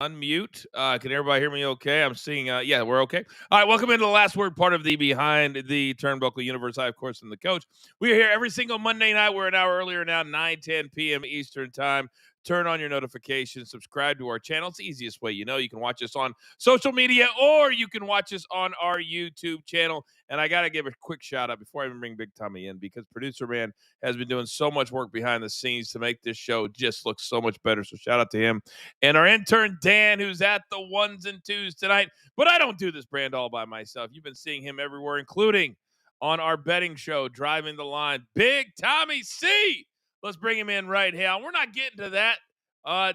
unmute. Can everybody hear me okay? I'm seeing, yeah, we're okay. All right, welcome into the last word part of the Behind the Turnbuckle universe. I, of course, am the coach. We are here every single Monday night. We're an hour earlier now, 9:10 p.m. Eastern time. Turn on your notifications, subscribe to our channel. It's the easiest way. You can watch us on social media or you can watch us on our YouTube channel. And I got to give a quick shout out before I even bring Big Tommy in, because producer man has been doing so much work behind the scenes to make this show just look so much better. So shout out to him. And our intern, Dan, who's at the ones and twos tonight. But I don't do this brand all by myself. You've been seeing him everywhere, including on our betting show, Driving the Line. Big Tommy C. Let's bring him in right now. We're not getting to that.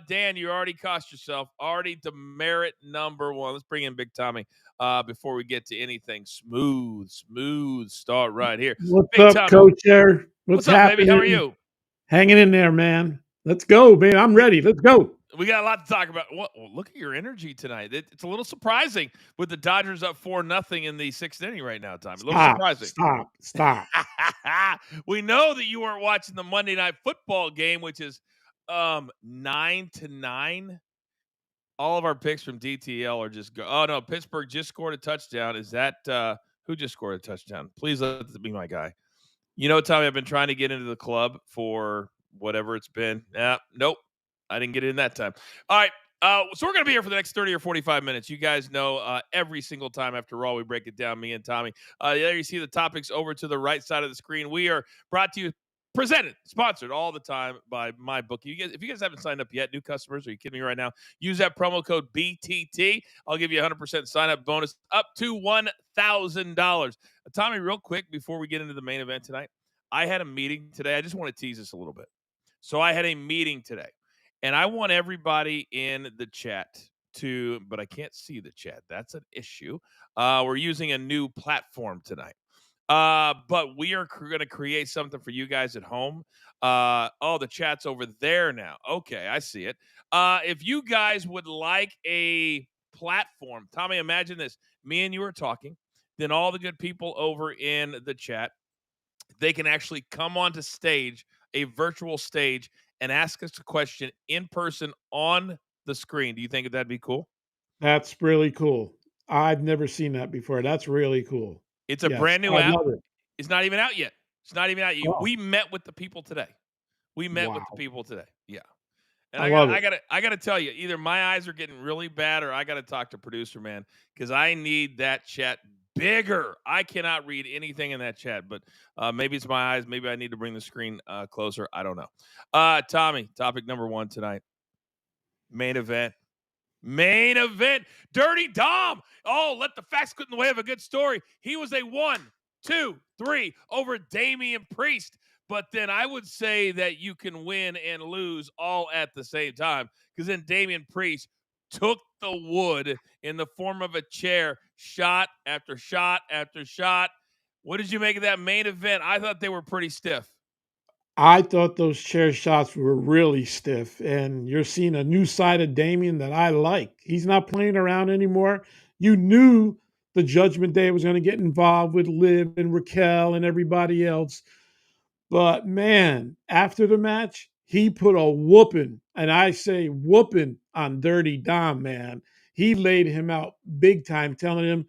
Dan, you already cost yourself. Already demerit number one. Let's bring in Big Tommy before we get to anything. Smooth start right here. What's Big up, Tommy. Coach Air? What's happening? up, baby? How are you? Hanging in there, man. Let's go, man. I'm ready. Let's go. We got a lot to talk about. Well, look at your energy tonight. It's a little surprising with the Dodgers up 4-0 in the sixth inning right now, Tommy. A little surprising. Stop. We know that you weren't watching the Monday Night Football game, which is 9-9. All of our picks from DTL are just go. Oh no, Pittsburgh just scored a touchdown. Is that who just scored a touchdown? Please let this be my guy. Tommy, I've been trying to get into the club for whatever it's been. Nope. I didn't get in that time. All right. So we're going to be here for the next 30 or 45 minutes. You guys know every single time after Raw, we break it down, me and Tommy. There you see the topics over to the right side of the screen. We are brought to you, presented, sponsored all the time by Mybookie. If you guys haven't signed up yet, new customers, are you kidding me right now? Use that promo code BTT. I'll give you a 100% sign-up bonus up to $1,000. Tommy, real quick, before we get into the main event tonight, I had a meeting today. I just want to tease this a little bit. So I had a meeting today. And I want everybody in the chat but I can't see the chat. That's an issue. We're using a new platform tonight. But we are going to create something for you guys at home. The chat's over there now. Okay, I see it. If you guys would like a platform, Tommy, imagine this. Me and you are talking. Then all the good people over in the chat, they can actually come onto stage, a virtual stage, and ask us a question in person on the screen. Do you think that'd be cool? That's really cool. I've never seen that before. That's really cool. It's a brand new app. Love it. It's not even out yet. Oh. We met with the people today. Yeah. And I gotta tell you, either my eyes are getting really bad or I gotta talk to producer man, because I need that chat bigger. I cannot read anything in that chat, but maybe it's my eyes. Maybe I need to bring the screen closer. I don't know. Tommy, topic number one tonight. Main event. Dirty Dom. Oh, let the facts get in the way of a good story. He was a 1, 2, 3 over Damian Priest. But then I would say that you can win and lose all at the same time, because then Damian Priest took the wood in the form of a chair, shot after shot after shot. What did you make of that main event? I thought they were pretty stiff. I thought those chair shots were really stiff, and you're seeing a new side of Damian that I like. He's not playing around anymore. You knew the Judgment Day was going to get involved with Liv and Raquel and everybody else. But man, after the match, he put a whooping, and I say whooping, on Dirty Dom, man. He laid him out big time, telling him,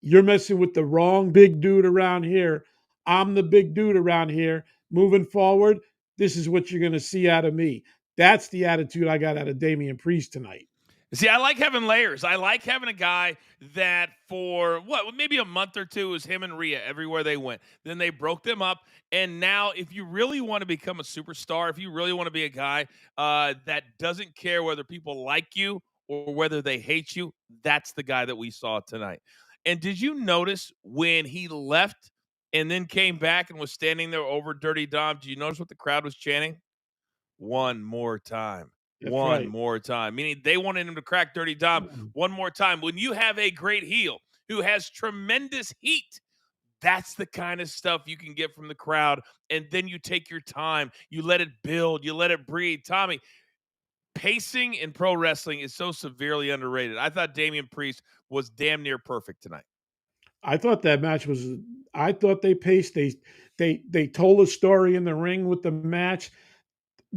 you're messing with the wrong big dude around here. I'm the big dude around here. Moving forward, this is what you're going to see out of me. That's the attitude I got out of Damian Priest tonight. See, I like having layers. I like having a guy that for maybe a month or two was him and Rhea everywhere they went. Then they broke them up. And now if you really want to become a superstar, if you really want to be a guy that doesn't care whether people like you or whether they hate you, that's the guy that we saw tonight. And did you notice when he left and then came back and was standing there over Dirty Dom, did you notice what the crowd was chanting? One more time. More time. Meaning they wanted him to crack Dirty Dom one more time. When you have a great heel who has tremendous heat, that's the kind of stuff you can get from the crowd. And then you take your time. You let it build. You let it breathe. Tommy, pacing in pro wrestling is so severely underrated. I thought Damian Priest was damn near perfect tonight. I thought that match was – I thought they paced. They told a story in the ring with the match.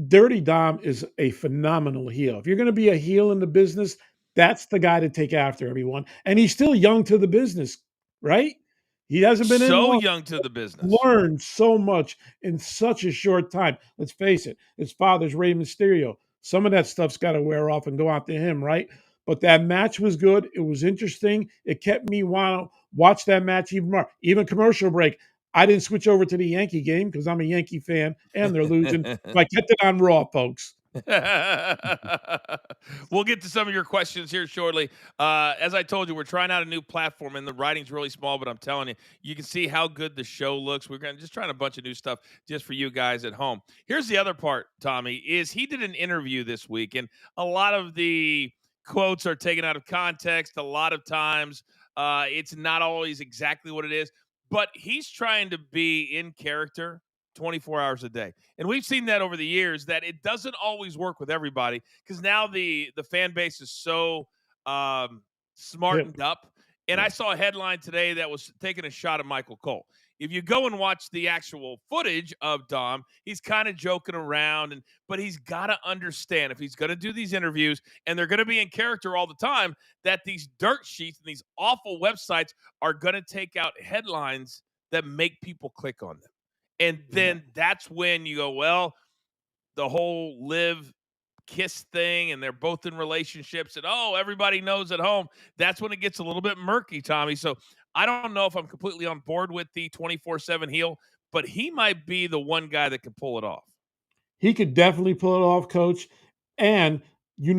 Dirty Dom is a phenomenal heel. If you're going to be a heel in the business, that's the guy to take after everyone. And he's still young to the business, right? He hasn't been in So long. young to the business. Learned so much in such a short time. Let's face it, his father's Rey Mysterio. Some of that stuff's got to wear off and go out to him, right? But that match was good. It was interesting. It kept me want to watch that match even more. Even commercial break. I didn't switch over to the Yankee game because I'm a Yankee fan and they're losing. So I kept it on Raw, folks. We'll get to some of your questions here shortly. As I told you, we're trying out a new platform, and the writing's really small, but I'm telling you, you can see how good the show looks. We're just trying a bunch of new stuff just for you guys at home. Here's the other part, Tommy, is he did an interview this week, and a lot of the quotes are taken out of context. A lot of times, it's not always exactly what it is, but he's trying to be in character 24 hours a day. And we've seen that over the years that it doesn't always work with everybody because now the fan base is so smartened up. And I saw a headline today that was taking a shot at Michael Cole. If you go and watch the actual footage of Dom, he's kind of joking around, but he's got to understand if he's going to do these interviews and they're going to be in character all the time, that these dirt sheets and these awful websites are going to take out headlines that make people click on them. And then that's when you go, well, the whole live kiss thing, and they're both in relationships, and everybody knows at home. That's when it gets a little bit murky, Tommy. So I don't know if I'm completely on board with the 24/7 heel, but he might be the one guy that can pull it off. He could definitely pull it off, coach. And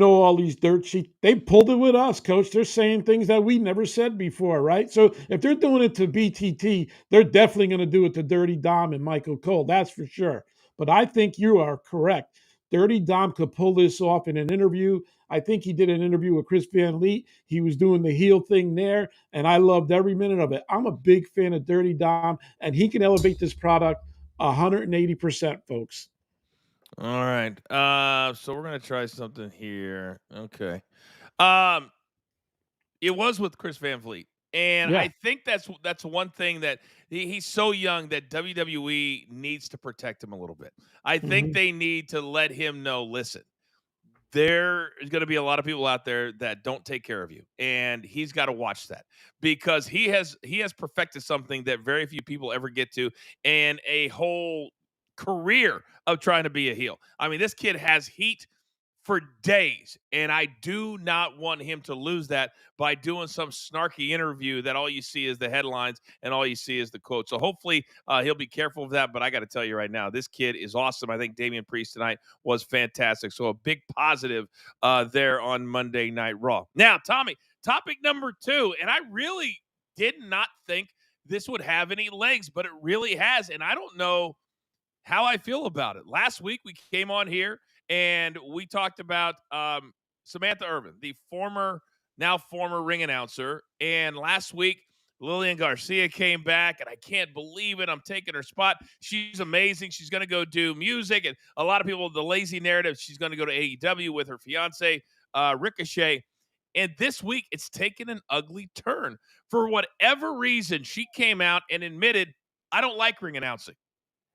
all these dirt sheets, they pulled it with us, coach. They're saying things that we never said before, right? So if they're doing it to BTT, they're definitely going to do it to Dirty Dom and Michael Cole. That's for sure. But I think you are correct. Dirty Dom could pull this off in an interview. I think he did an interview with Chris Van Lee. He was doing the heel thing there, and I loved every minute of it. I'm a big fan of Dirty Dom, and he can elevate this product 180%, folks. All right. So we're gonna try something here. Okay. Um, it was with Chris Van Vliet. And Yeah. I think that's one thing that he's so young that WWE needs to protect him a little bit. I think Mhm. they need to let him know, listen, there is going to be a lot of people out there that don't take care of you, and he's got to watch that because he has perfected something that very few people ever get to, and a whole career of trying to be a heel. I mean, this kid has heat for days, and I do not want him to lose that by doing some snarky interview that all you see is the headlines and all you see is the quote. So hopefully he'll be careful of that. But I got to tell you right now, this kid is awesome. I think Damian Priest tonight was fantastic. So a big positive there on Monday Night Raw. Now, Tommy, topic number 2, and I really did not think this would have any legs, but it really has, and I don't know how I feel about it. Last week we came on here and we talked about Samantha Irvin, the now former ring announcer. And last week, Lillian Garcia came back, and I can't believe it. I'm taking her spot. She's amazing. She's going to go do music, and a lot of people, the lazy narrative, she's going to go to AEW with her fiance, Ricochet. And this week, it's taken an ugly turn. For whatever reason, she came out and admitted, I don't like ring announcing.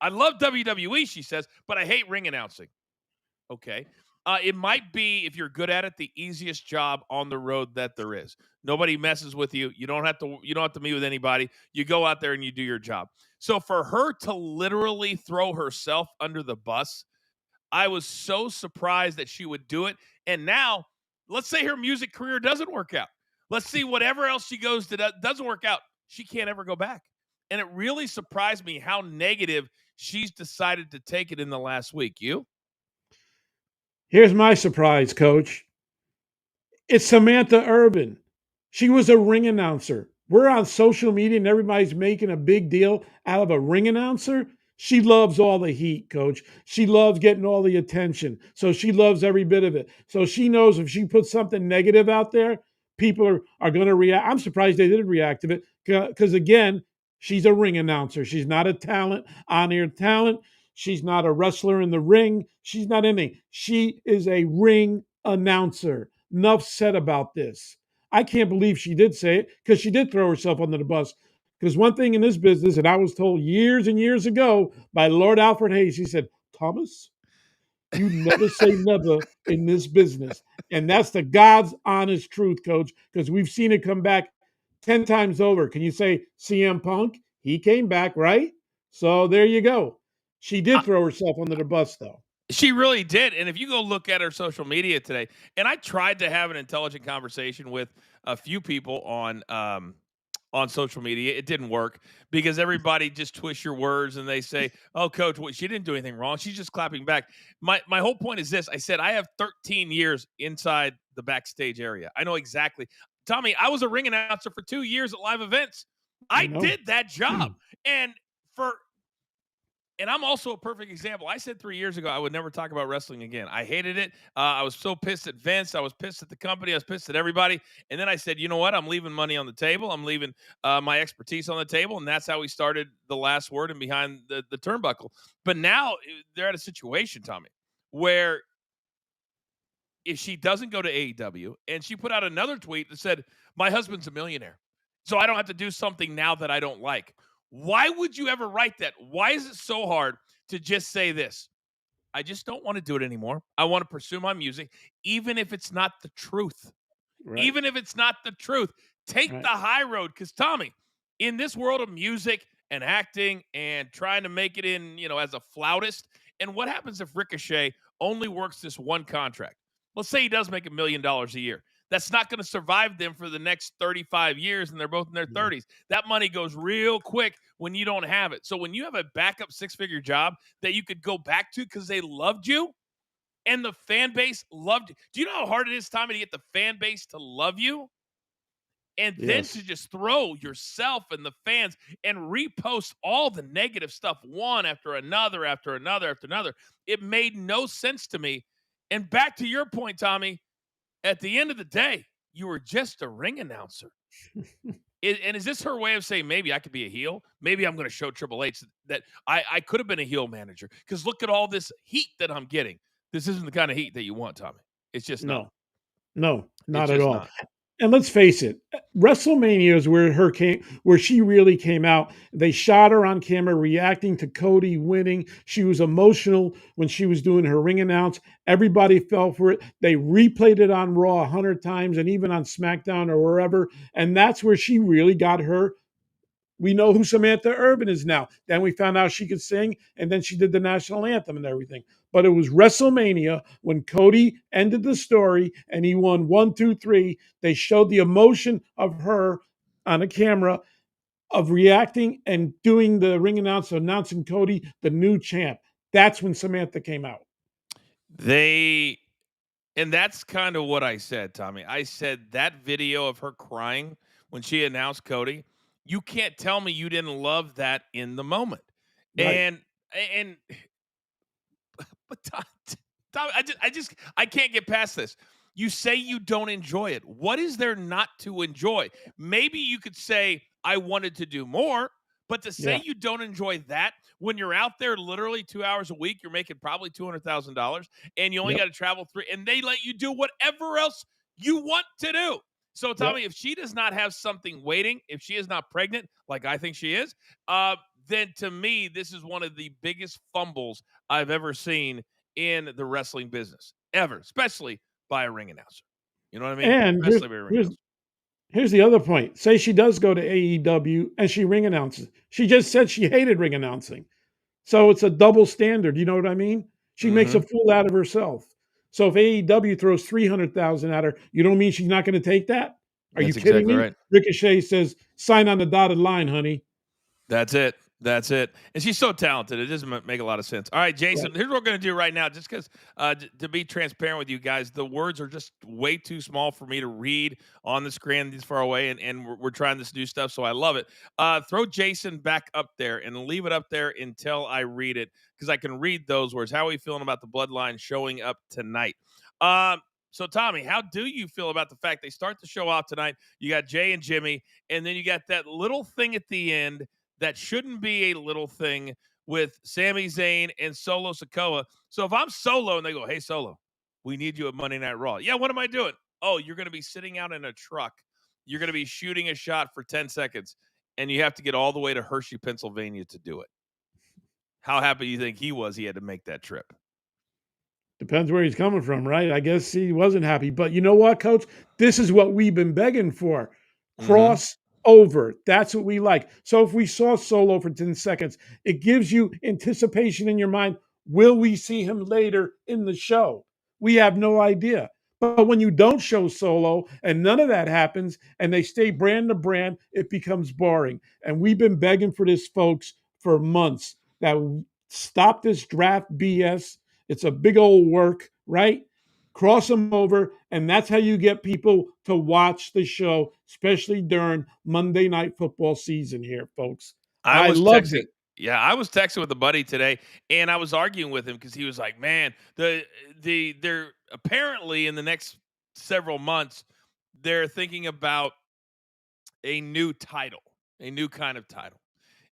I love WWE, she says, but I hate ring announcing. Okay. It might be, if you're good at it, the easiest job on the road that there is. Nobody messes with you. You don't have to meet with anybody. You go out there and you do your job. So for her to literally throw herself under the bus, I was so surprised that she would do it. And now, let's say her music career doesn't work out. Let's see whatever else she goes to doesn't work out. She can't ever go back. And it really surprised me how negative she's decided to take it in the last week. You? Here's my surprise, coach. It's Samantha Irvin. She was a ring announcer. We're on social media and everybody's making a big deal out of a ring announcer. She loves all the heat, coach. She loves getting all the attention. So she loves every bit of it. So she knows if she puts something negative out there, people are going to react. I'm surprised they didn't react to it because, again, she's a ring announcer. She's not a talent, on air talent. She's not a wrestler in the ring. She's not anything. She is a ring announcer. Enough said about this. I can't believe she did say it because she did throw herself under the bus. Because one thing in this business, and I was told years and years ago by Lord Alfred Hayes, he said, Thomas, You never say never in this business. And that's the God's honest truth, coach, because we've seen it come back 10 times over. Can you say CM Punk? He came back, right? So there you go. She did throw herself under the bus, though. She really did. And if you go look at her social media today, and I tried to have an intelligent conversation with a few people on social media, it didn't work because everybody just twists your words and they say, "Oh, coach, well, she didn't do anything wrong. She's just clapping back." My whole point is this: I said I have 13 years inside the backstage area. I know exactly. Tommy, I was a ring announcer for 2 years at live events. I I know. did that job, and for and I'm also a perfect example. I said 3 years ago I would never talk about wrestling again. I hated it. I was so pissed at Vince. I was pissed at the company. I was pissed at everybody. And then I said, you know what? I'm leaving money on the table. I'm leaving my expertise on the table. And that's how we started the last word and behind the turnbuckle. But now they're at a situation, Tommy, where if she doesn't go to AEW, and she put out another tweet that said, my husband's a millionaire, so I don't have to do something now that I don't like. Why would you ever write that? Why is it so hard to just say this? I just don't want to do it anymore. I want to pursue my music, even if it's not the truth. Right. Even if it's not the truth, take the Right. high road. Because, Tommy, in this world of music and acting and trying to make it in, as a flautist, and what happens if Ricochet only works this one contract? Let's say he does make $1 million a year. That's not going to survive them for the next 35 years, and they're both in their Yeah. 30s. That money goes real quick when you don't have it. So when you have a backup six-figure job that you could go back to because they loved you, and the fan base loved you. Do you know how hard it is, Tommy, to get the fan base to love you? And then to Yes. just throw yourself and the fans and repost all the negative stuff one after another, after another, after another. It made no sense to me. And back to your point, Tommy, at the end of the day, you were just a ring announcer. And is this her way of saying maybe I could be a heel? Maybe I'm going to show Triple H that I could have been a heel manager because look at all this heat that I'm getting. This isn't the kind of heat that you want, Tommy. It's just not. No. No, It's not at just all. not. And let's face it, WrestleMania is where she really came out. They shot her on camera reacting to Cody winning. She was emotional when she was doing her ring announce. Everybody fell for it. They replayed it on Raw 100 times and even on SmackDown or wherever. And that's where she really got her. We know who Samantha Irvin is now. Then we found out she could sing, and then she did the national anthem and everything. But it was WrestleMania when Cody ended the story and he won 1, 2, 3. They showed the emotion of her on a camera of reacting and doing the ring announce, announcing Cody the new champ. That's when Samantha came out. They And that's kind of what I said, Tommy. I said that video of her crying when she announced Cody, you can't tell me you didn't love that in the moment. Right. And but Tommy, I can't get past this. You say you don't enjoy it. What is there not to enjoy? Maybe you could say I wanted to do more, but to say Yeah. you don't enjoy that when you're out there literally 2 hours a week, you're making probably $200,000 and you only got Yep. to travel 3 and they let you do whatever else you want to do. So Yep. Tommy, if she does not have something waiting, if she is not pregnant like I think she is, then to me this is one of the biggest fumbles I've ever seen in the wrestling business ever, especially by a ring announcer. You know what I mean? And Especially by a ring announcer. here's the other point. Say she does go to AEW and she ring announces. She just said she hated ring announcing. So it's a double standard. You know what I mean? She makes a Mm-hmm. fool out of herself. So if AEW throws 300,000 at her, you don't mean she's not going to take that? Are you That's kidding exactly me? right. Ricochet says, "Sign on the dotted line, honey." That's it. That's it. And she's so talented. It doesn't make a lot of sense. All right, Jason, Right. here's what we're going to do right now. Just because, to be transparent with you guys, the words are just way too small for me to read on the screen this far away. And we're trying this new stuff. So I love it. Throw Jason back up there and leave it up there until I read it because I can read those words. How are we feeling about the Bloodline showing up tonight? So, Tommy, how do you feel about the fact they start the show off tonight? You got Jay and Jimmy, and then you got that little thing at the end that shouldn't be a little thing with Sami Zayn and Solo Sikoa. So if I'm Solo and they go, hey, Solo, we need you at Monday Night Raw. Yeah, what am I doing? Oh, you're going to be sitting out in a truck. You're going to be shooting a shot for 10 seconds, and you have to get all the way to Hershey, Pennsylvania to do it. How happy do you think he was he had to make that trip? Depends where he's coming from, right? I guess he wasn't happy. But you know what, coach? This is what we've been begging for. Mm-hmm. Cross over. That's what we like. So if we saw Solo for 10 seconds, it gives you anticipation in your mind. Will we see him later in the show? We have no idea. But when you don't show Solo and none of that happens and they stay brand to brand, it becomes boring. And we've been begging for this, folks, for months. That stop this draft BS. It's a big old work, right? Cross them over, and that's how you get people to watch the show, especially during Monday Night Football season here, folks. I I was loved texting. it. Yeah, I was texting with a buddy today, and I was arguing with him because he was like, "Man, they're apparently in the next several months, they're thinking about a new title, a new kind of title."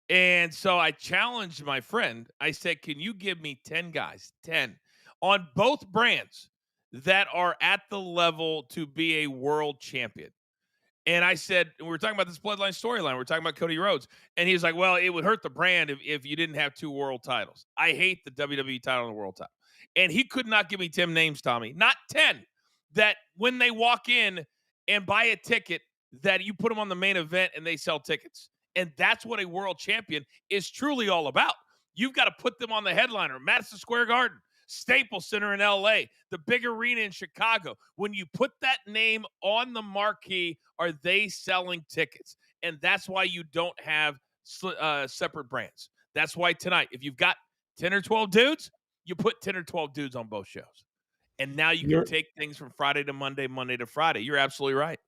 And so I challenged my friend. I said, "Can you give me 10 guys, 10 on both brands that are at the level to be a world champion?" And I said, we were talking about this Bloodline storyline. We're talking about Cody Rhodes. And he's like, well, it would hurt the brand if you didn't have two world titles. I hate the WWE title and the world title. And he could not give me 10 names, Tommy, not 10, that when they walk in and buy a ticket, that you put them on the main event and they sell tickets. And that's what a world champion is truly all about. You've got to put them on the headliner, Madison Square Garden, Staples Center in LA, the big arena in Chicago. When you put that name on the marquee, are they selling tickets? And that's why you don't have separate brands. That's why tonight, if you've got 10 or 12 dudes, you put 10 or 12 dudes on both shows. And now you can You're take things from Friday to Monday, Monday to Friday. You're absolutely right.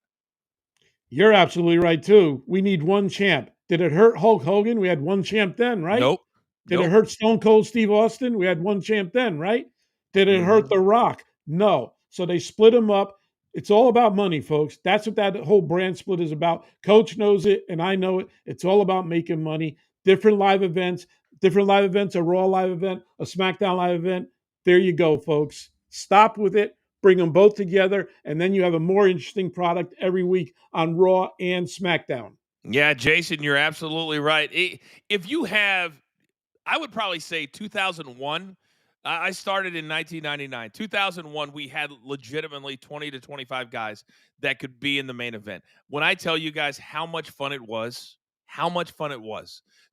you're absolutely right too. We need one champ. Did it hurt Hulk Hogan? We had one champ then, right? Nope. Did it Nope. hurt Stone Cold Steve Austin? We had one champ then, right? Did it hurt Mm-hmm. The Rock? No. So they split them up. It's all about money, folks. That's what that whole brand split is about. Coach knows it, and I know it. It's all about making money. Different live events, a Raw live event, a SmackDown live event. There you go, folks. Stop with it. Bring them both together, and then you have a more interesting product every week on Raw and SmackDown. Yeah, Jason, you're absolutely right. If you have, I would probably say 2001. I started in 1999. 2001, we had legitimately 20 to 25 guys that could be in the main event. When I tell you guys how much fun it was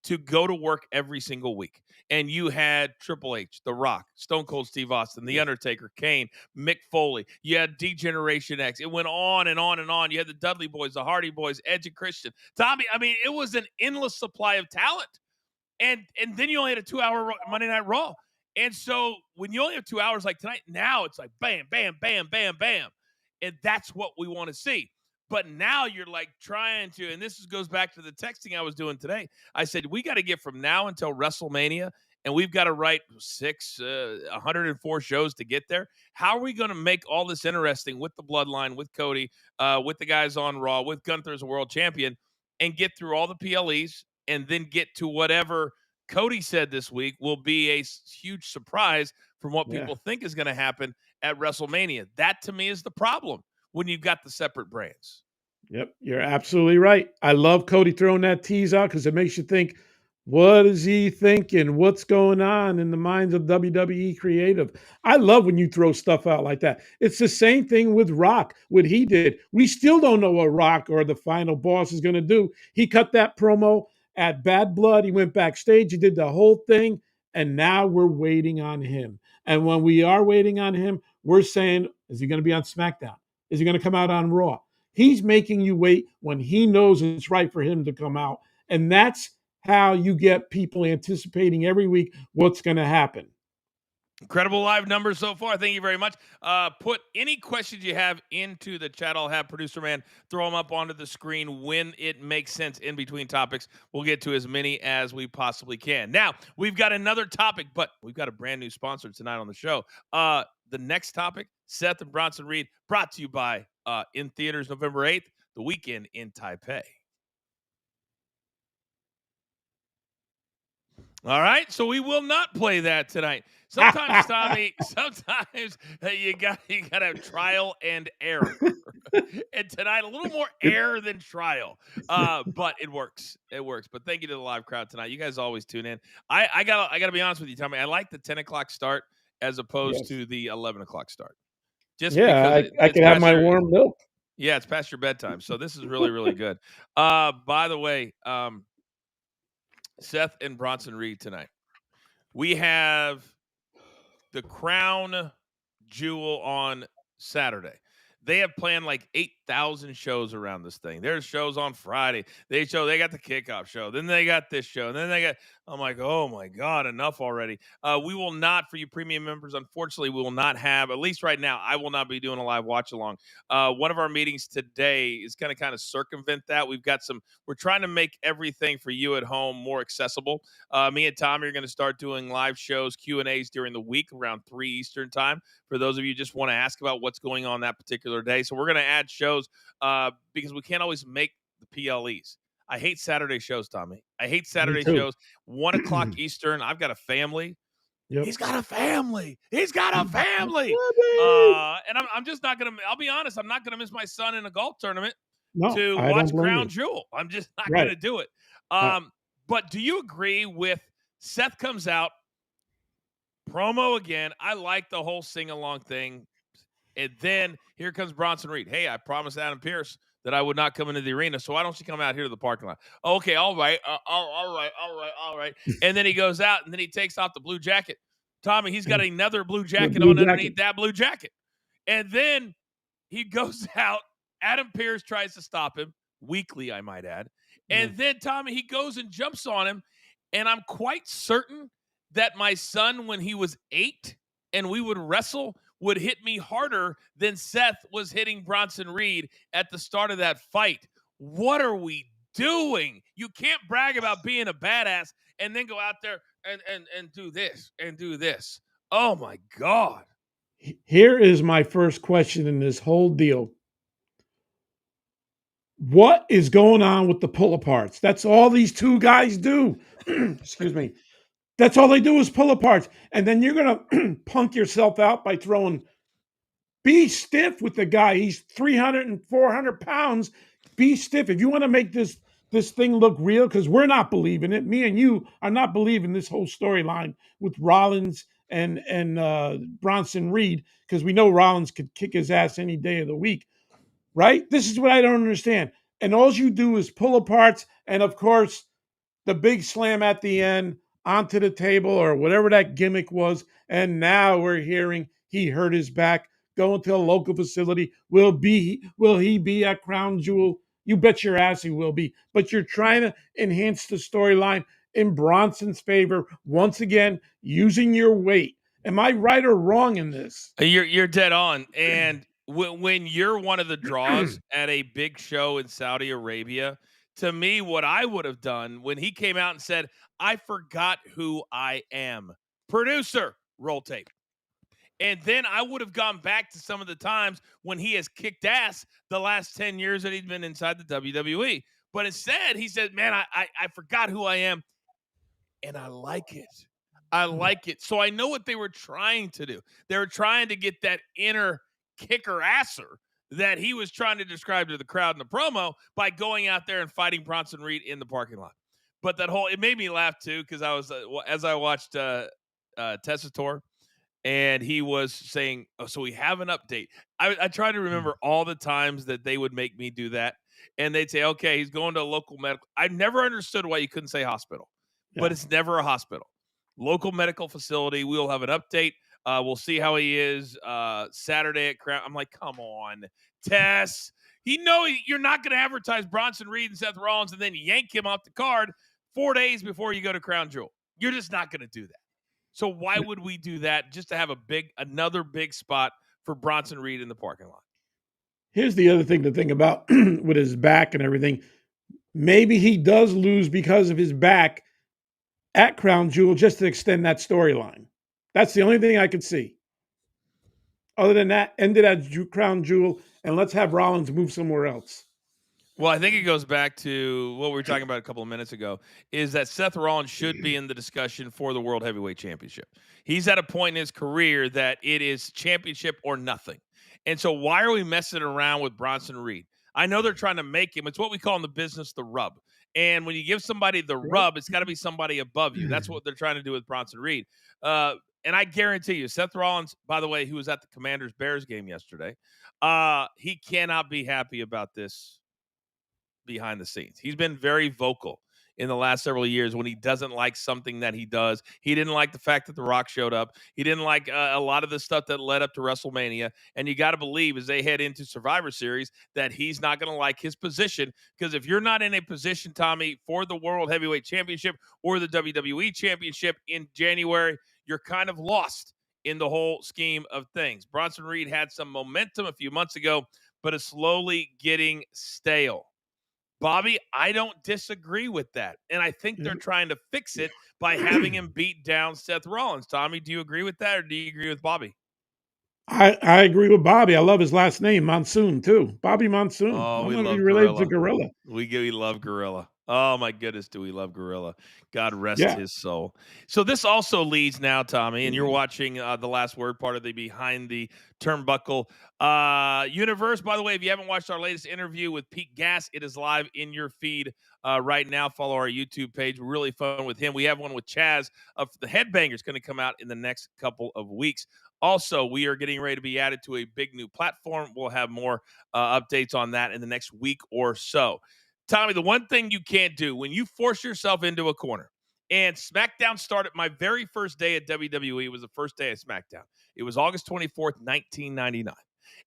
to go to work every single week. And you had Triple H, The Rock, Stone Cold Steve Austin, The Undertaker, Kane, Mick Foley. You had D-Generation X. It went on and on and on. You had the Dudley Boys, the Hardy Boys, Edge and Christian. Tommy, I mean, it was an endless supply of talent. And then you only had a 2-hour Monday Night Raw. And so when you only have 2 hours like tonight, now it's like bam, bam, bam, bam, bam. And that's what we want to see. But now you're like trying to, and goes back to the texting I was doing today. I said, we got to get from now until WrestleMania, and we've got to write 104 shows to get there. How are we going to make all this interesting with the Bloodline, with Cody, with the guys on Raw, with Gunther as a world champion, and get through all the PLEs and then get to whatever Cody said this week will be a huge surprise from what Yeah. people think is going to happen at WrestleMania. That to me is the problem when you've got the separate brands. Yep, you're absolutely right. I love Cody throwing that tease out because it makes you think, what is he thinking? What's going on in the minds of WWE creative? I love when you throw stuff out like that. It's the same thing with Rock, what he did. We still don't know what Rock or the final boss is going to do. He cut that promo at Bad Blood. He went backstage. He did the whole thing. And now we're waiting on him. And when we are waiting on him, we're saying, is he going to be on SmackDown? Is he going to come out on Raw? He's making you wait when he knows it's right for him to come out. And that's how you get people anticipating every week what's going to happen. Incredible live numbers so far. Thank you very much. Put any questions you have into the chat. I'll have producer man throw them up onto the screen when it makes sense in between topics. We'll get to as many as we possibly can. Now, we've got another topic, but we've got a brand new sponsor tonight on the show. The next topic, Seth and Bronson Reed, brought to you by in theaters November 8th, The Weekend in Taipei. All right, so we will not play that tonight. Sometimes, Tommy, you got to have trial and error, and tonight a little more error than trial, but it works. It works. But thank you to the live crowd tonight. You guys always tune in. I gotta be honest with you, Tommy. I like the 10 o'clock start, as opposed Yes. to the 11 o'clock start. Just Yeah, because I it's could have past my your warm milk. yeah, it's past your bedtime. So this is really, really good. By the way, Seth and Bronson Reed tonight. We have the crown jewel on Saturday. They have planned like 8,000 shows around this thing. There's shows on Friday. They got the kickoff show. Then they got this show. And then they got, I'm like, oh my God, enough already. We will not, for you premium members, unfortunately, we will not have, at least right now, I will not be doing a live watch along. One of our meetings today is going to kind of circumvent that. We're trying to make everything for you at home more accessible. Me and Tommy are going to start doing live shows, Q&As during the week around 3 Eastern time for those of you who just want to ask about what's going on that particular day. So we're going to add shows because we can't always make the PLEs. I hate Saturday shows, Tommy. I hate Me Saturday too. shows. 1 o'clock Eastern. I've got a family. Yep. He's got a family. He's got a family. Whoopee! And I'm just not going to, I'll be honest, I'm not going to miss my son in a golf tournament No, to I don't watch blame Crown you. Jewel. I'm just not going Right. to do it. Uh, But do you agree with Seth comes out, promo again? I like the whole sing-along thing. And then here comes Bronson Reed. Hey, I promised Adam Pearce that I would not come into the arena, so why don't you come out here to the parking lot? Okay, all right, all right. And then he goes out, and then he takes off the blue jacket. Tommy, he's got another blue jacket blue on jacket. underneath that blue jacket. And then he goes out. Adam Pearce tries to stop him, weakly, I might add. And then, Tommy, he goes and jumps on him. And I'm quite certain that my son, when he was 8 and we would wrestle, would hit me harder than Seth was hitting Bronson Reed at the start of that fight. What are we doing? You can't brag about being a badass and then go out there and do this and do this. Oh, my God. Here is my first question in this whole deal. What is going on with the pull aparts? That's all these two guys do. Excuse me. That's all they do is pull aparts. And then you're going to punk yourself out by throwing. Be stiff with the guy. He's 300 and 400 pounds. Be stiff. If you want to make this thing look real, because we're not believing it. Me and you are not believing this whole storyline with Rollins and Bronson Reed, because we know Rollins could kick his ass any day of the week. Right? This is what I don't understand. And all you do is pull aparts, and of course, the big slam at the end onto the table or whatever that gimmick was. And now we're hearing he hurt his back, going to a local facility. Will he be at Crown Jewel? You bet your ass he will be. But you're trying to enhance the storyline in Bronson's favor once again, using your weight. Am I right or wrong in this? You're dead on. And when you're one of the draws at a big show in Saudi Arabia, to me, what I would have done when he came out and said, I forgot who I am. Producer, roll tape. And then I would have gone back to some of the times when he has kicked ass the last 10 years that he's been inside the WWE. But instead, he said, man, I forgot who I am. And I like it. I like it. So I know what they were trying to do. They were trying to get that inner kicker asser that he was trying to describe to the crowd in the promo by going out there and fighting Bronson Reed in the parking lot. But it made me laugh too, because I was as I watched Tessator, and he was saying, oh, so we have an update. I try to remember all the times that they would make me do that. And they'd say, okay, he's going to a local medical. I never understood why you couldn't say hospital, but it's never a hospital. Local medical facility. We'll have an update. We'll see how he is Saturday at Crown. I'm like, come on, Tess. You're not going to advertise Bronson Reed and Seth Rollins and then yank him off the card 4 days before you go to Crown Jewel. You're just not going to do that. So why would we do that just to have another big spot for Bronson Reed in the parking lot? Here's the other thing to think about with his back and everything. Maybe he does lose because of his back at Crown Jewel just to extend that storyline. That's the only thing I could see. Other than that, end it at Crown Jewel and let's have Rollins move somewhere else. Well, I think it goes back to what we were talking about a couple of minutes ago, is that Seth Rollins should be in the discussion for the World Heavyweight Championship. He's at a point in his career that it is championship or nothing. And so why are we messing around with Bronson Reed? I know they're trying to make him. It's what we call in the business the rub. And when you give somebody the rub, it's got to be somebody above you. That's what they're trying to do with Bronson Reed. And I guarantee you, Seth Rollins, by the way, who was at the Commanders-Bears game yesterday, he cannot be happy about this behind the scenes. He's been very vocal in the last several years when he doesn't like something that he does. He didn't like the fact that The Rock showed up. He didn't like a lot of the stuff that led up to WrestleMania. And you got to believe as they head into Survivor Series that he's not going to like his position, because if you're not in a position, Tommy, for the World Heavyweight Championship or the WWE Championship in January, you're kind of lost in the whole scheme of things. Bronson Reed had some momentum a few months ago, but is slowly getting stale. Bobby, I don't disagree with that. And I think they're trying to fix it by having him beat down Seth Rollins. Tommy, do you agree with that, or do you agree with Bobby? I agree with Bobby. I love his last name, Monsoon, too. Bobby Monsoon. Oh, I don't we know if he's love related to Gorilla. Gorilla. We love Gorilla. Oh, my goodness, do we love Gorilla. God rest Yeah. his soul. So this also leads now, Tommy, and you're watching the Last Word, part of the Behind the Turnbuckle universe. By the way, if you haven't watched our latest interview with Pete Gass, it is live in your feed right now. Follow our YouTube page. Really fun with him. We have one with Chaz of the Headbangers going to come out in the next couple of weeks. Also, we are getting ready to be added to a big new platform. We'll have more updates on that in the next week or so. Tommy, the one thing you can't do when you force yourself into a corner, and SmackDown started my very first day at WWE, was the first day of SmackDown. It was August 24th, 1999.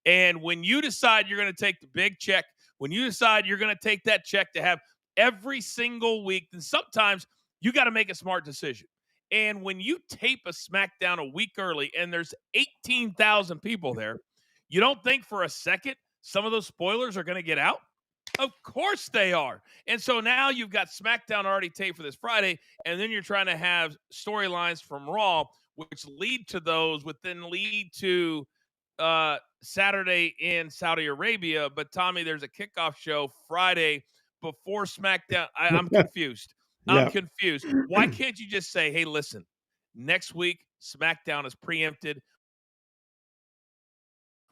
And when you decide you're going to take the big check, when you decide you're going to take that check to have every single week, then sometimes you got to make a smart decision. And when you tape a SmackDown a week early and there's 18,000 people there, you don't think for a second some of those spoilers are going to get out? Of course they are. And so now you've got SmackDown already taped for this Friday, and then you're trying to have storylines from Raw, which lead to those, which then lead to Saturday in Saudi Arabia. But Tommy, there's a kickoff show Friday before SmackDown. I'm confused. I'm confused. Why can't you just say, hey, listen, next week SmackDown is preempted.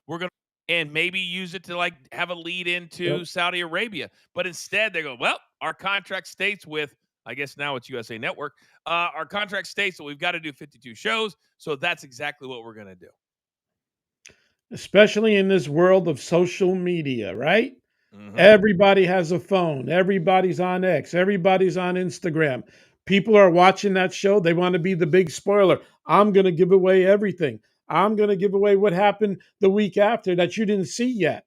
We're going to and maybe use it to like have a lead into Saudi Arabia. But instead they go, well, our contract states with, I guess now it's USA Network, our contract states that we've got to do 52 shows. So that's exactly what we're going to do. Especially in this world of social media, right? Everybody has a phone. Everybody's on X. Everybody's on Instagram. People are watching that show. They want to be the big spoiler. I'm going to give away everything. I'm going to give away what happened the week after that you didn't see yet.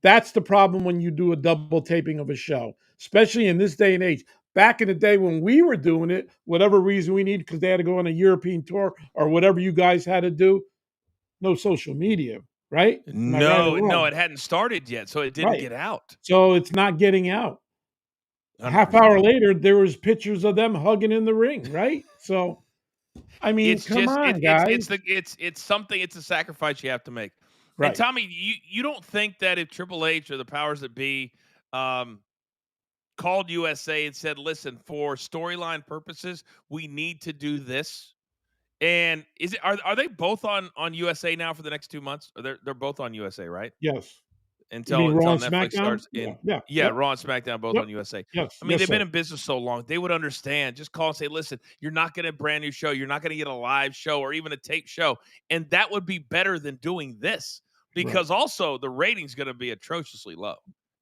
That's the problem when you do a double taping of a show, especially in this day and age. Back in the day when we were doing it, whatever reason we need, because they had to go on a European tour or whatever you guys had to do, no social media, right? No, it hadn't started yet, so it didn't get out. So it's not getting out. 100%. A half hour later, there was pictures of them hugging in the ring, right? So, I mean, come on, guys. It's something. It's a sacrifice you have to make. Right. And Tommy, you don't think that if Triple H or the powers that be called USA and said, "Listen, for storyline purposes, we need to do this." And are they both on USA now for the next 2 months? Or they're both on USA, right? Yes. Until Netflix SmackDown? starts in Raw and SmackDown both on USA. Yes. I mean, they've been in business so long, they would understand. Just call and say, listen, you're not getting a brand new show. You're not going to get a live show or even a tape show. And that would be better than doing this, because also the rating's going to be atrociously low.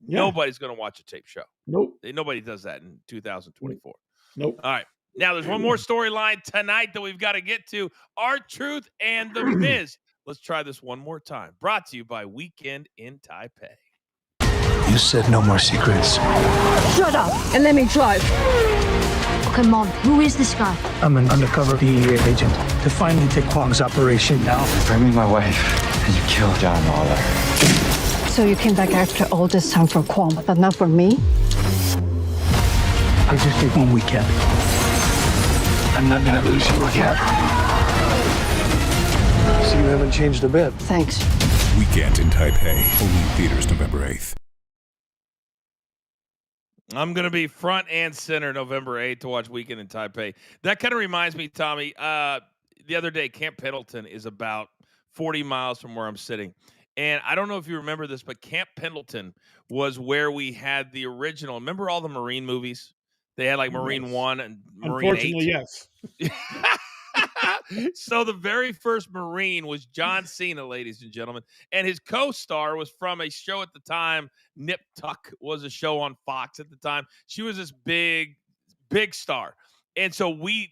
Yeah. Nobody's going to watch a tape show. Nope. Nobody does that in 2024. Nope. All right. Now there's one more storyline tonight that we've got to get to. R-Truth and The Miz. Let's try this one more time. Brought to you by Weekend in Taipei. You said no more secrets. Shut up and let me drive. Okay, Mom, who is this guy? I'm an undercover DEA agent to finally take Kwong's operation down. Bring me my wife and you killed John Lawler. So you came back after all this time for Kwong, but not for me? I just take one weekend. I'm not gonna lose you again. So you haven't changed a bit. Thanks. Weekend in Taipei, only in theaters November 8th. I'm going to be front and center November 8th to watch Weekend in Taipei. That kind of reminds me, Tommy, the other day, Camp Pendleton is about 40 miles from where I'm sitting. And I don't know if you remember this, but Camp Pendleton was where we had the original. Remember all the Marine movies? They had like Marine 1 and Marine 8. Unfortunately, yes. So the very first Marine was John Cena, ladies and gentlemen, and his co-star was from a show at the time. Nip Tuck was a show on Fox at the time. She was this big star, and so you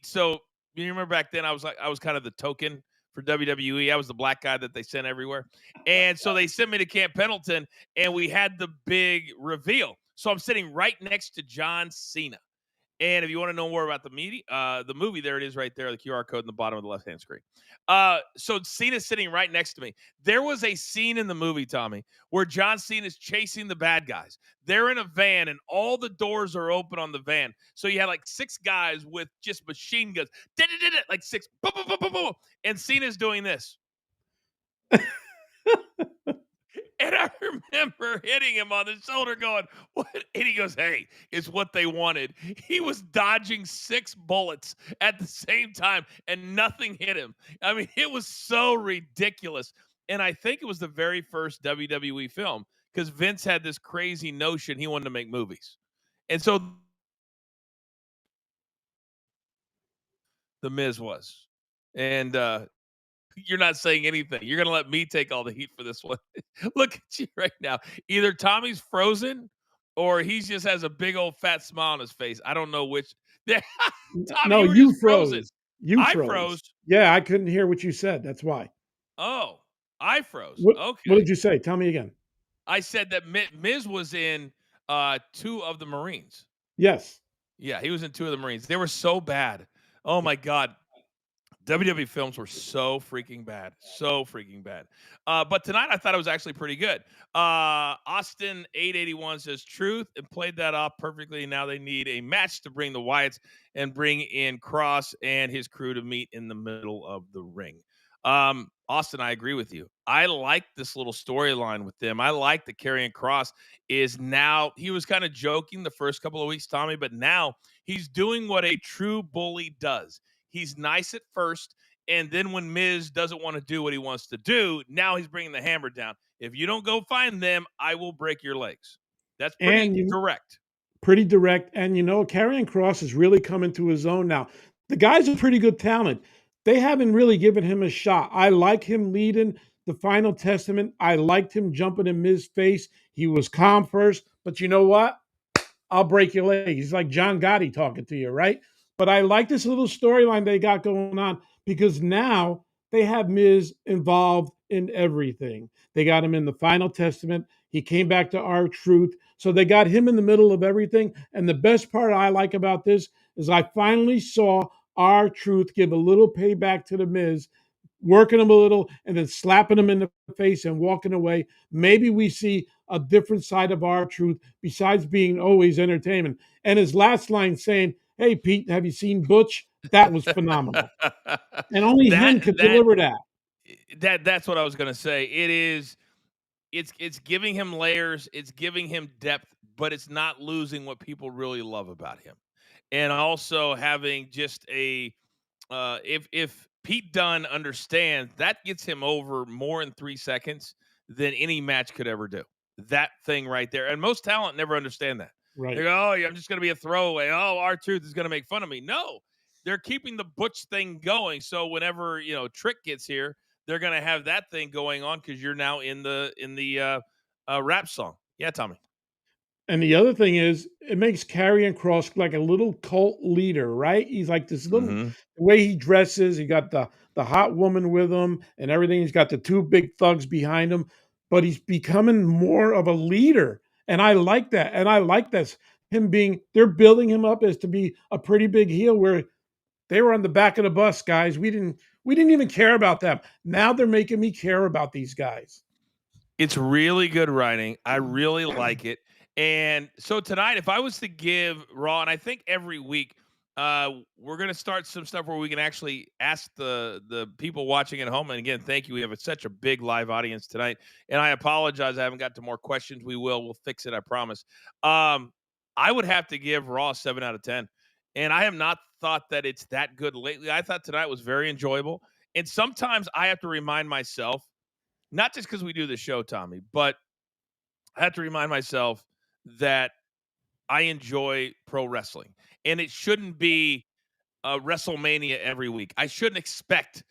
remember back then I was kind of the token for WWE. I was the black guy that they sent everywhere, and so they sent me to Camp Pendleton, and we had the big reveal. So I'm sitting right next to John Cena. And if you want to know more about the movie, there it is right there, the QR code in the bottom of the left-hand screen. So Cena's sitting right next to me. There was a scene in the movie, Tommy, where John Cena is chasing the bad guys. They're in a van, and all the doors are open on the van. So you had like 6 guys with just machine guns, like 6, boom, boom, boom, boom, boom. And Cena's doing this. And I remember hitting him on the shoulder going, what? And he goes, hey, it's what they wanted. He was dodging 6 bullets at the same time, and nothing hit him. I mean, it was so ridiculous. And I think it was the very first WWE film because Vince had this crazy notion he wanted to make movies. And so The Miz was. And you're not saying anything. You're going to let me take all the heat for this one. Look at you right now. Either Tommy's frozen or he just has a big old fat smile on his face. I don't know which. Tommy, no, you froze. frozen. I froze. Yeah, I couldn't hear what you said. That's why. Oh, I froze. What did you say? Tell me again. I said that Miz was in 2 of the Marines. Yes. Yeah, he was in 2 of the Marines. They were so bad. Oh, my God. WWE films were so freaking bad. So freaking bad. But tonight I thought it was actually pretty good. Austin 881 says truth and played that off perfectly. Now they need a match to bring the Wyatts and bring in Cross and his crew to meet in the middle of the ring. Austin, I agree with you. I like this little storyline with them. I like that Karrion Kross is now, he was kind of joking the first couple of weeks, Tommy, but now he's doing what a true bully does. He's nice at first, and then when Miz doesn't want to do what he wants to do, now he's bringing the hammer down. If you don't go find them, I will break your legs. That's pretty direct. Pretty direct. And, Karrion Kross is really coming to his own now. The guy's a pretty good talent. They haven't really given him a shot. I like him leading the Final Testament. I liked him jumping in Miz's face. He was calm first, but you know what? I'll break your leg. He's like John Gotti talking to you, right? But I like this little storyline they got going on because now they have Miz involved in everything. They got him in the Final Testament. He came back to R-Truth. So they got him in the middle of everything. And the best part I like about this is I finally saw R-Truth give a little payback to the Miz, working him a little and then slapping him in the face and walking away. Maybe we see a different side of R-Truth besides being always entertainment. And his last line saying, hey, Pete, have you seen Butch? That was phenomenal. And only him could deliver that. That's what I was going to say. It's giving him layers. It's giving him depth, but it's not losing what people really love about him. And also having just if Pete Dunne understands, that gets him over more in 3 seconds than any match could ever do. That thing right there. And most talent never understand that. Right. They go, oh, I'm just going to be a throwaway. Oh, R-Truth is going to make fun of me. No, they're keeping the Butch thing going. So whenever, Trick gets here, they're going to have that thing going on because you're now in the rap song. Yeah, Tommy. And the other thing is, it makes Karrion Kross like a little cult leader, right? He's like this little, the way he dresses, he got the hot woman with him and everything. He's got the 2 big thugs behind him, but he's becoming more of a leader. And I like that. And I like this, they're building him up as to be a pretty big heel where they were on the back of the bus, guys. We didn't even care about them. Now they're making me care about these guys. It's really good writing. I really like it. And so tonight, if I was to give Raw, and I think every week, we're going to start some stuff where we can actually ask the people watching at home. And again, thank you. We have such a big live audience tonight. And I apologize, I haven't got to more questions. We'll fix it, I promise. I would have to give Raw 7 out of 10. And I have not thought that it's that good lately. I thought tonight was very enjoyable. And sometimes I have to remind myself, not just because we do the show, Tommy, but I have to remind myself that I enjoy pro wrestling. And it shouldn't be WrestleMania every week. I shouldn't expect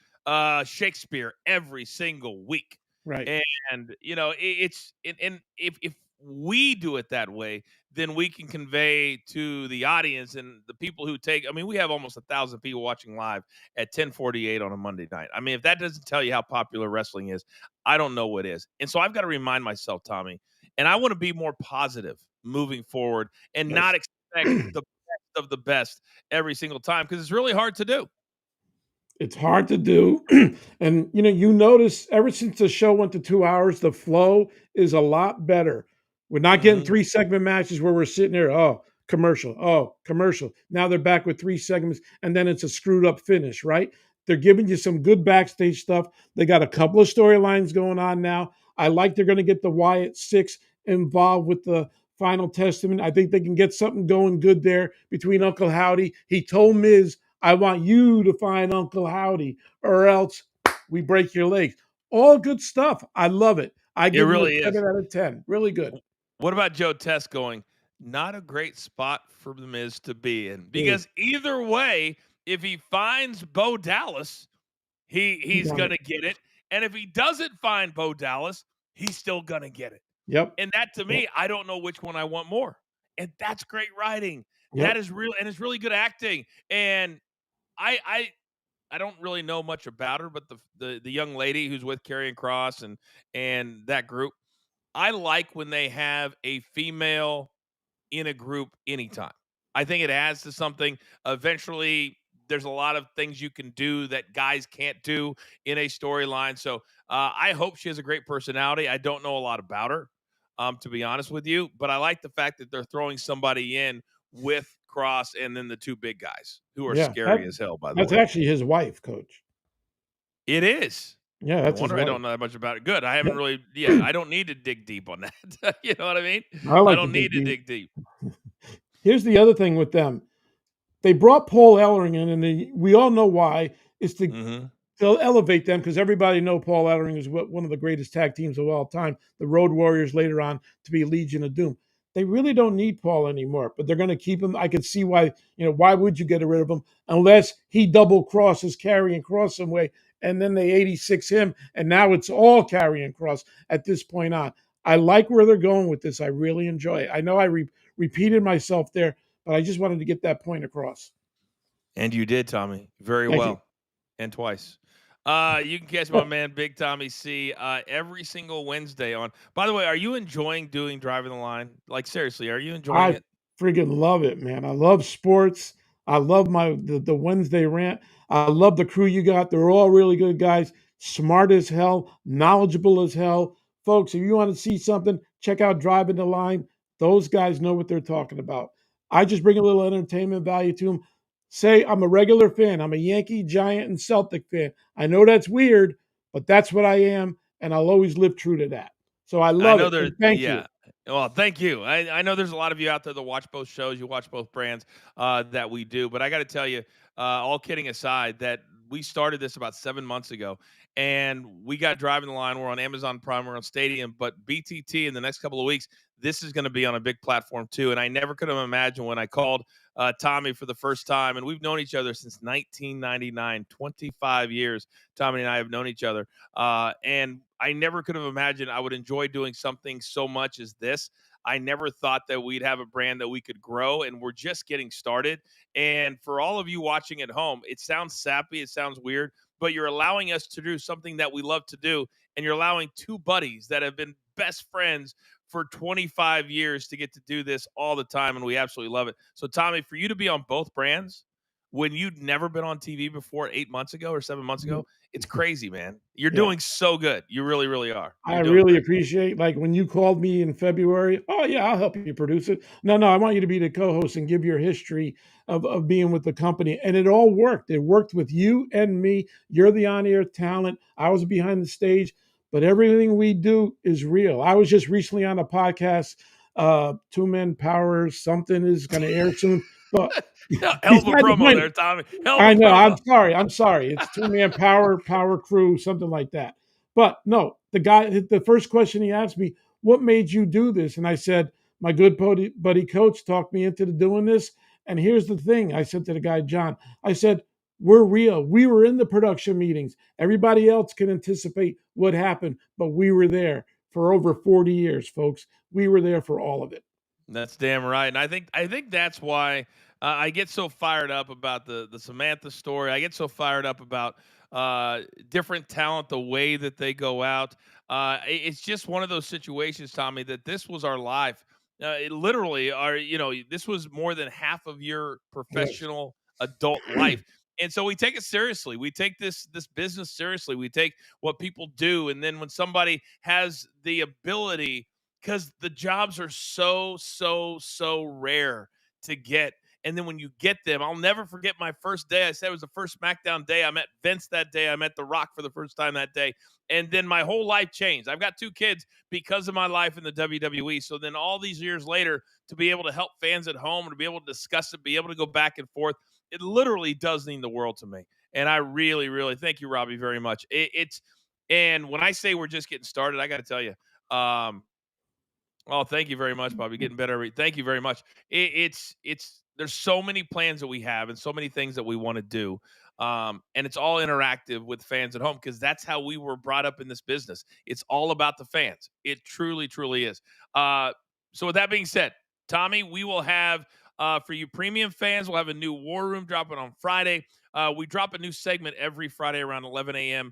Shakespeare every single week. Right. And and if we do it that way, then we can convey to the audience and the people who take. I mean, we have almost 1,000 people watching live at 10:48 on a Monday night. I mean, if that doesn't tell you how popular wrestling is, I don't know what is. And so I've got to remind myself, Tommy, and I want to be more positive moving forward and Yes. not expect the best of the best every single time because it's really hard to do. It's hard to do. And you notice ever since the show went to 2 hours, the flow is a lot better. We're not getting 3-segment matches where we're sitting there, oh, commercial, oh, commercial. Now they're back with 3 segments, and then it's a screwed up finish, right? They're giving you some good backstage stuff. They got a couple of storylines going on now. I like they're going to get the Wyatt 6 involved with the Final Testament. I think they can get something going good there between Uncle Howdy. He told Miz, I want you to find Uncle Howdy, or else we break your legs. All good stuff. I love it. I give really it a is. 7 out of 10. Really good. What about Joe Test going, not a great spot for The Miz to be in? Because either way, if he finds Bo Dallas, he's going to get it. And if he doesn't find Bo Dallas, he's still going to get it. Yep. And that, to me, I don't know which one I want more. And that's great writing. Yep. That is real, and it's really good acting. And I don't really know much about her, but the young lady who's with Karrion Kross and that group, I like when they have a female in a group anytime. I think it adds to something. Eventually, there's a lot of things you can do that guys can't do in a storyline. So I hope she has a great personality. I don't know a lot about her, to be honest with you, but I like the fact that they're throwing somebody in with Cross and then the two big guys who are scary as hell, by the way. That's actually his wife, Coach. It is. Yeah, No that's his wonder I wife. don't know that much about it. Good. I haven't really, I don't need to dig deep on that. You know what I mean? I don't need to dig deep. Here's the other thing with them. They brought Paul Ellering in, and we all know why. It's to they'll elevate them because everybody know Paul Ellering is one of the greatest tag teams of all time. The Road Warriors later on to be Legion of Doom. They really don't need Paul anymore, but they're going to keep him. I can see why. Why would you get rid of him unless he double crosses Karrion Kross some way, and then they 86 him, and now it's all Karrion Kross at this point on. I like where they're going with this. I really enjoy it. I know I repeated myself there, but I just wanted to get that point across. And you did, Tommy, very Thank well, you. and twice. You can catch my man Big Tommy C every single Wednesday on. By the way, are you enjoying doing Driving the Line? Like seriously, are you enjoying it? I friggin' love it, man. I love sports. I love the Wednesday rant. I love the crew you got. They're all really good guys, smart as hell, knowledgeable as hell. Folks, if you want to see something, check out Driving the Line. Those guys know what they're talking about. I just bring a little entertainment value to them. Say I'm a regular fan. I'm a Yankee, Giant, and Celtic fan. I know that's weird, but that's what I am, and I'll always live true to that. So I love it. And thank you. Well, thank you. I know there's a lot of you out there that watch both shows. You watch both brands that we do. But I got to tell you, all kidding aside, that we started this about 7 months ago, and we got Driving the Line. We're on Amazon Prime. We're on Stadium. But BTT in the next couple of weeks, this is going to be on a big platform too. And I never could have imagined when I called Tommy for the first time, and we've known each other since 1999, 25 years. Tommy and I have known each other. And I never could have imagined I would enjoy doing something so much as this. I never thought that we'd have a brand that we could grow, and we're just getting started. And for all of you watching at home, it sounds sappy, it sounds weird, but you're allowing us to do something that we love to do, and you're allowing two buddies that have been best friends for 25 years to get to do this all the time, and we absolutely love it. So, Tommy, for you to be on both brands when you'd never been on TV before 8 months ago or 7 months ago, it's crazy, man. You're doing so good. You really, really are. I really appreciate, like, when you called me in February, oh, yeah, I'll help you produce it. No, I want you to be the co-host and give your history of being with the company. And it all worked. It worked with you and me. You're the on-air talent. I was behind the stage. But everything we do is real. I was just recently on a podcast, Two Men Power, something is going to air soon. But hell of a promo there, Tommy. I know. I'm sorry. It's Two Man Power Crew, something like that. But no, the first question he asked me, what made you do this? And I said, my good buddy coach talked me into doing this. And here's the thing I said to the guy, John, I said, we're real. We were in the production meetings. Everybody else can anticipate what happened, but we were there for over 40 years, folks. We were there for all of it. That's damn right, and I think that's why I get so fired up about the Samantha story. I get so fired up about different talent, the way that they go out. It's just one of those situations, Tommy, that this was our life. It literally, this was more than half of your Yes. professional adult life. And so we take it seriously. We take this business seriously. We take what people do, and then when somebody has the ability, because the jobs are so rare to get. And then when you get them, I'll never forget my first day. I said it was the first SmackDown day. I met Vince that day. I met The Rock for the first time that day. And then my whole life changed. I've got 2 kids because of my life in the WWE. So then all these years later, to be able to help fans at home, to be able to discuss it, be able to go back and forth, it literally does mean the world to me. And I really, really thank you, Robbie, very much. And when I say we're just getting started, I got to tell you, oh, thank you very much, Bobby. Getting better. Thank you very much. It's there's so many plans that we have and so many things that we want to do. And it's all interactive with fans at home because that's how we were brought up in this business. It's all about the fans. It truly, truly is. So with that being said, Tommy, we will have for you premium fans, we'll have a new War Room dropping on Friday. We drop a new segment every Friday around 11 a.m.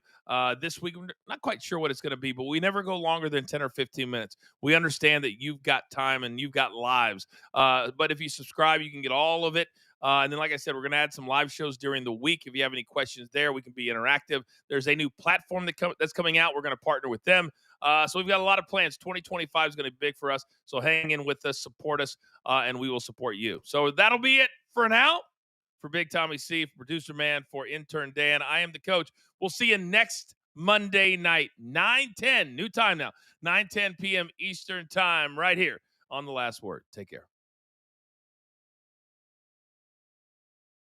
This week, I'm not quite sure what it's going to be, but we never go longer than 10 or 15 minutes. We understand that you've got time and you've got lives. But if you subscribe, you can get all of it. And then, like I said, we're going to add some live shows during the week. If you have any questions there, we can be interactive. There's a new platform that's coming out. We're going to partner with them. So we've got a lot of plans. 2025 is going to be big for us. So hang in with us, support us, and we will support you. So that'll be it for now. For Big Tommy C, for Producer Man, for Intern Dan, I am the coach. We'll see you next Monday night, 9:10, new time now, 9:10 p.m. Eastern time, right here on The Last Word. Take care.